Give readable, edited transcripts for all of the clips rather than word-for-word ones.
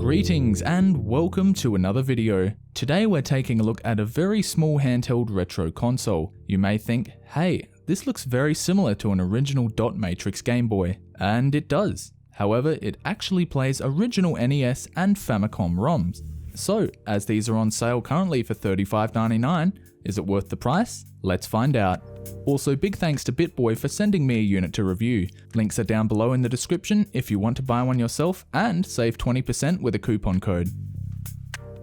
Greetings and welcome to another video. Today we're taking a look at a very small handheld retro console. You may think, hey, this looks very similar to an original dot matrix Game Boy, and it does. However, it actually plays original NES and Famicom ROMs. So, as these are on sale currently for $35.99, is it worth the price? Let's find out. Also, big thanks to Bittboy for sending me a unit to review. Links are down below in the description if you want to buy one yourself and save 20% with a coupon code.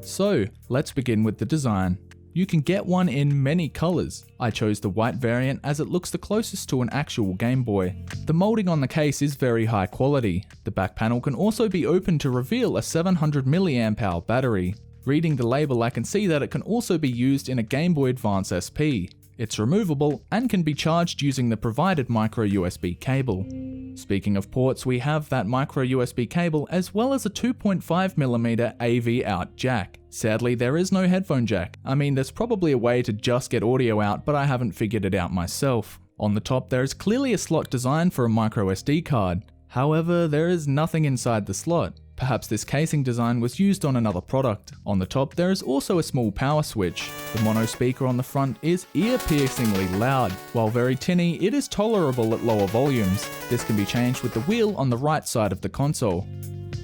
So, let's begin with the design. You can get one in many colors. I chose the white variant as it looks the closest to an actual Game Boy. The molding on the case is very high quality. The back panel can also be opened to reveal a 700 mAh battery. Reading the label, I can see that it can also be used in a Game Boy Advance SP. It's removable and can be charged using the provided micro USB cable. Speaking of ports, we have that micro USB cable as well as a 2.5mm AV out jack. Sadly, there is no headphone jack. I mean, there's probably a way to just get audio out, but I haven't figured it out myself. On the top, there is clearly a slot designed for a micro SD card. However, there is nothing inside the slot. Perhaps this casing design was used on another product. On the top, there is also a small power switch. The mono speaker on the front is ear-piercingly loud. While very tinny, it is tolerable at lower volumes. This can be changed with the wheel on the right side of the console.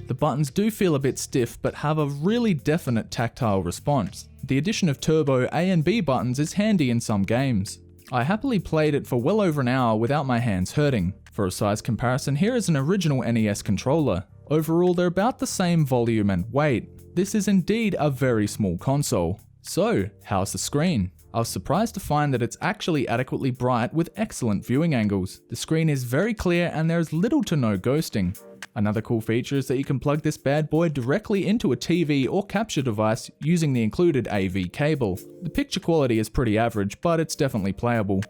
The buttons do feel a bit stiff, but have a really definite tactile response. The addition of turbo A and B buttons is handy in some games. I happily played it for well over an hour without my hands hurting. For a size comparison, here is an original NES controller. Overall, they're about the same volume and weight. This is indeed a very small console. So, how's the screen? I was surprised to find that it's actually adequately bright with excellent viewing angles. The screen is very clear and there is little to no ghosting. Another cool feature is that you can plug this bad boy directly into a TV or capture device using the included AV cable. The picture quality is pretty average, but it's definitely playable.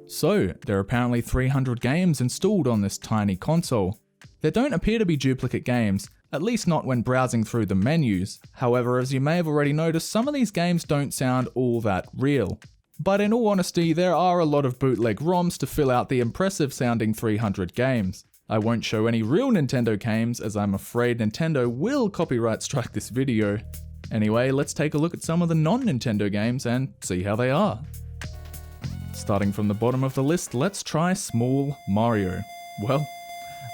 So, there are apparently 300 games installed on this tiny console. There don't appear to be duplicate games, at least not when browsing through the menus. However, as you may have already noticed, some of these games don't sound all that real. But in all honesty, there are a lot of bootleg ROMs to fill out the impressive sounding 300 games. I won't show any real Nintendo games as I'm afraid Nintendo will copyright strike this video. Anyway, let's take a look at some of the non-Nintendo games and see how they are. Starting from the bottom of the list, let's try Small Mario. Well,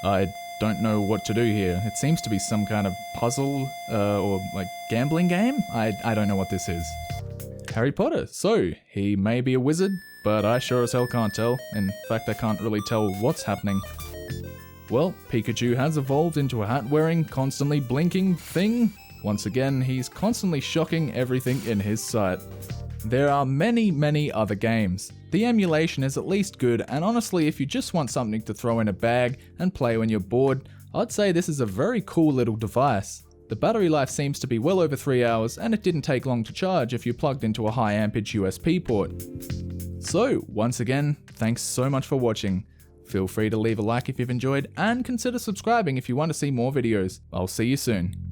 I don't know what to do here. It seems to be some kind of puzzle or like gambling game? I don't know what this is. Harry Potter. So, he may be a wizard, but I sure as hell can't tell. In fact, I can't really tell what's happening. Well, Pikachu has evolved into a hat-wearing, constantly blinking thing. Once again, he's constantly shocking everything in his sight. There are many other games. The emulation is at least good, and honestly, if you just want something to throw in a bag and play when you're bored, I'd say this is a very cool little device. The battery life seems to be well over 3 hours, and it didn't take long to charge if you plugged into a high ampage USB port. So, once again, thanks so much for watching. Feel free to leave a like if you've enjoyed, and consider subscribing if you want to see more videos. I'll see you soon.